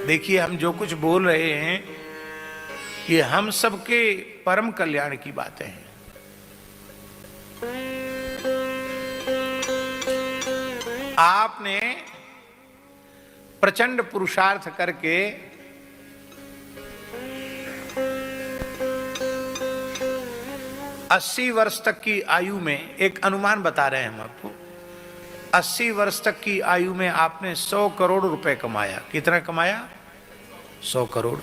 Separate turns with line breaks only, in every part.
देखिए, हम जो कुछ बोल रहे हैं ये हम सबके परम कल्याण की बातें हैं। आपने प्रचंड पुरुषार्थ करके अस्सी वर्ष तक की आयु में, एक अनुमान बता रहे हैं हम आपको, 80 वर्ष तक की आयु में आपने 100 करोड़ रुपए कमाया। कितना कमाया? 100 करोड़।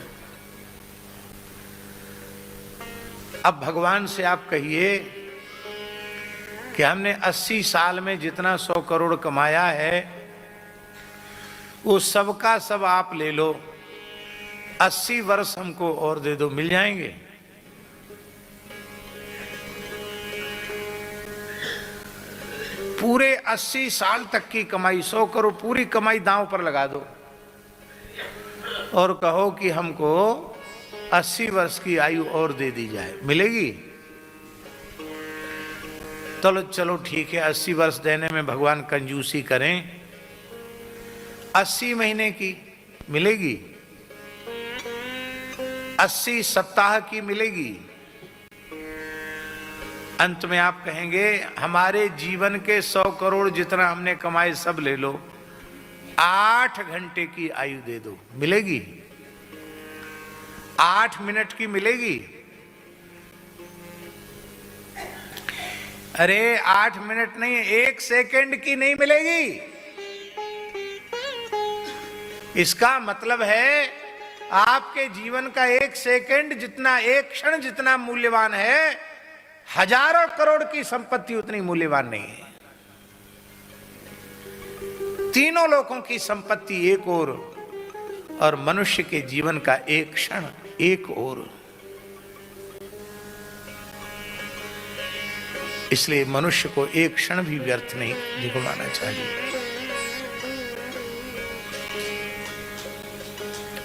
अब भगवान से आप कहिए कि हमने 80 साल में जितना 100 करोड़ कमाया है वो सबका सब आप ले लो, 80 वर्ष हमको और दे दो, मिल जाएंगे? पूरे 80 साल तक की कमाई, 100 करोड़ पूरी कमाई दांव पर लगा दो और कहो कि हमको 80 वर्ष की आयु और दे दी जाए, मिलेगी? चलो ठीक है, 80 वर्ष देने में भगवान कंजूसी करें, 80 महीने की मिलेगी, 80 सप्ताह की मिलेगी। अंत में आप कहेंगे हमारे जीवन के 100 करोड़ जितना हमने कमाए सब ले लो, 8 घंटे की आयु दे दो, मिलेगी? 8 मिनट की मिलेगी? अरे 8 मिनट नहीं, 1 सेकंड की नहीं मिलेगी। इसका मतलब है आपके जीवन का 1 सेकंड जितना, 1 क्षण जितना मूल्यवान है, हजारों करोड़ की संपत्ति उतनी मूल्यवान नहीं है। तीनों लोगों की संपत्ति एक और मनुष्य के जीवन का 1 क्षण एक और। इसलिए मनुष्य को 1 क्षण भी व्यर्थ नहीं गुमाना चाहिए।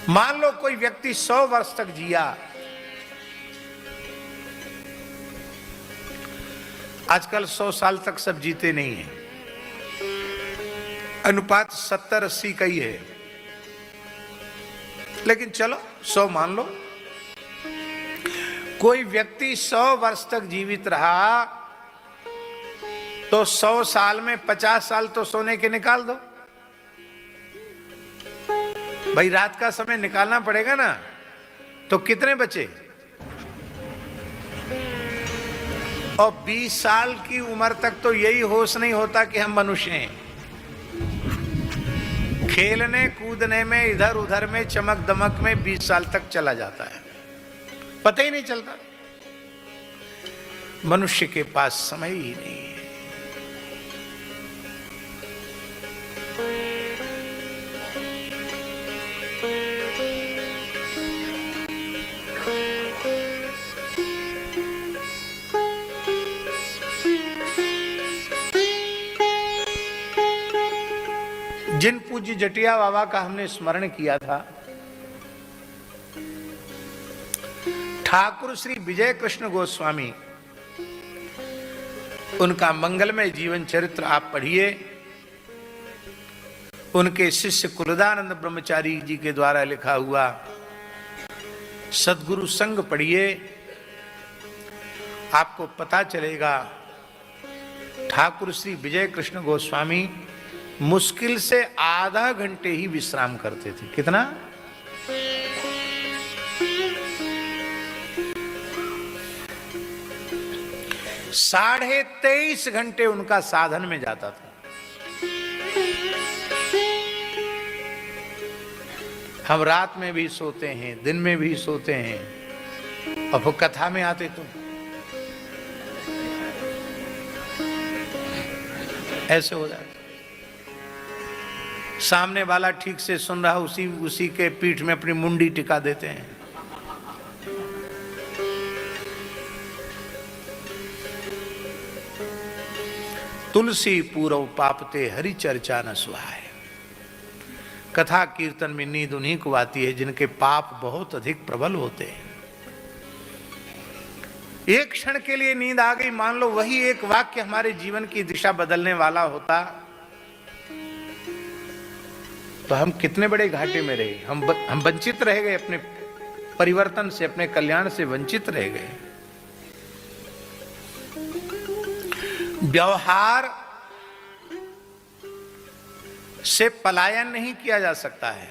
मान लो कोई व्यक्ति 100 वर्ष तक जिया, आजकल 100 साल तक सब जीते नहीं है, अनुपात 70-80 का ही है, लेकिन चलो 100 मान लो। कोई व्यक्ति 100 वर्ष तक जीवित रहा तो 100 साल में 50 साल तो सोने के निकाल दो भाई, रात का समय निकालना पड़ेगा ना, तो कितने बचे? और 20 साल की उम्र तक तो यही होश नहीं होता कि हम मनुष्य हैं। खेलने कूदने में, इधर उधर में, चमक दमक में 20 साल तक चला जाता है, पता ही नहीं चलता। मनुष्य के पास समय ही नहीं है। जिन पूज्य जटिया बाबा का हमने स्मरण किया था, ठाकुर श्री विजय कृष्ण गोस्वामी, उनका मंगलमय जीवन चरित्र आप पढ़िए। उनके शिष्य कुलदानंद ब्रह्मचारी जी के द्वारा लिखा हुआ सद्गुरु संग पढ़िए, आपको पता चलेगा ठाकुर श्री विजय कृष्ण गोस्वामी मुश्किल से आधा घंटे ही विश्राम करते थे। कितना? साढ़े 23 घंटे उनका साधन में जाता था। हम रात में भी सोते हैं, दिन में भी सोते हैं, और वो कथा में आते तो ऐसे हो जाता। सामने वाला ठीक से सुन रहा, उसी के पीठ में अपनी मुंडी टिका देते हैं। तुलसी पूरव पापते हरि चर्चा न सुहाए। कथा कीर्तन में नींद उन्हीं को आती है जिनके पाप बहुत अधिक प्रबल होते हैं। एक क्षण के लिए नींद आ गई, मान लो वही एक वाक्य हमारे जीवन की दिशा बदलने वाला होता, तो हम कितने बड़े घाटे में रहे, हम वंचित रह गए, अपने परिवर्तन से, अपने कल्याण से वंचित रह गए। व्यवहार से पलायन नहीं किया जा सकता है।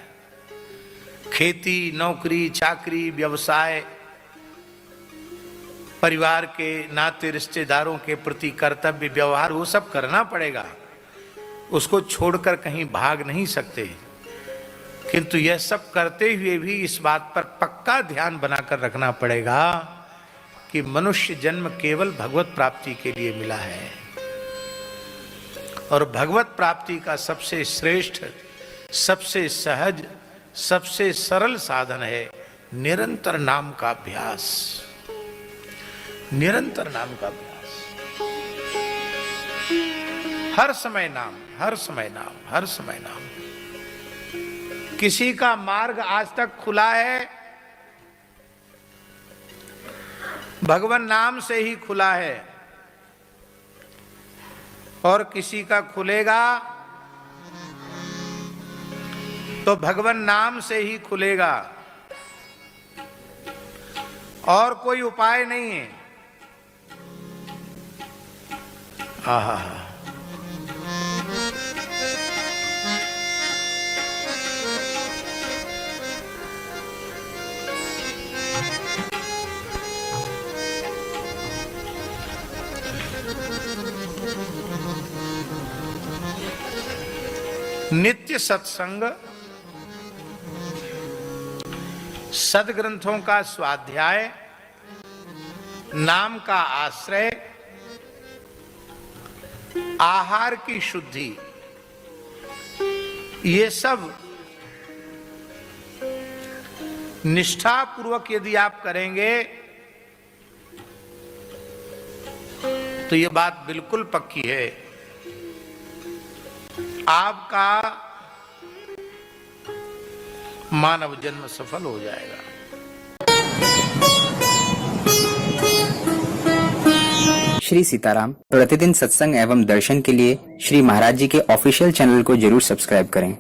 खेती, नौकरी, चाकरी, व्यवसाय, परिवार के नाते, रिश्तेदारों के प्रति कर्तव्य, व्यवहार, वो सब करना पड़ेगा, उसको छोड़कर कहीं भाग नहीं सकते। किंतु यह सब करते हुए भी इस बात पर पक्का ध्यान बनाकर रखना पड़ेगा कि मनुष्य जन्म केवल भगवत प्राप्ति के लिए मिला है, और भगवत प्राप्ति का सबसे श्रेष्ठ, सबसे सहज, सबसे सरल साधन है निरंतर नाम का अभ्यास। निरंतर नाम का अभ्यास, हर समय नाम, हर समय नाम, हर समय नाम। किसी का मार्ग आज तक खुला है भगवान नाम से ही खुला है, और किसी का खुलेगा तो भगवान नाम से ही खुलेगा, और कोई उपाय नहीं है। आहा, नित्य सत्संग, सदग्रंथों का स्वाध्याय, नाम का आश्रय, आहार की शुद्धि, ये सब निष्ठा पूर्वक यदि आप करेंगे तो ये बात बिल्कुल पक्की है, आपका मानव जन्म सफल हो जाएगा।
श्री सीताराम प्रतिदिन सत्संग एवं दर्शन के लिए श्री महाराज जी के ऑफिशियल चैनल को जरूर सब्सक्राइब करें।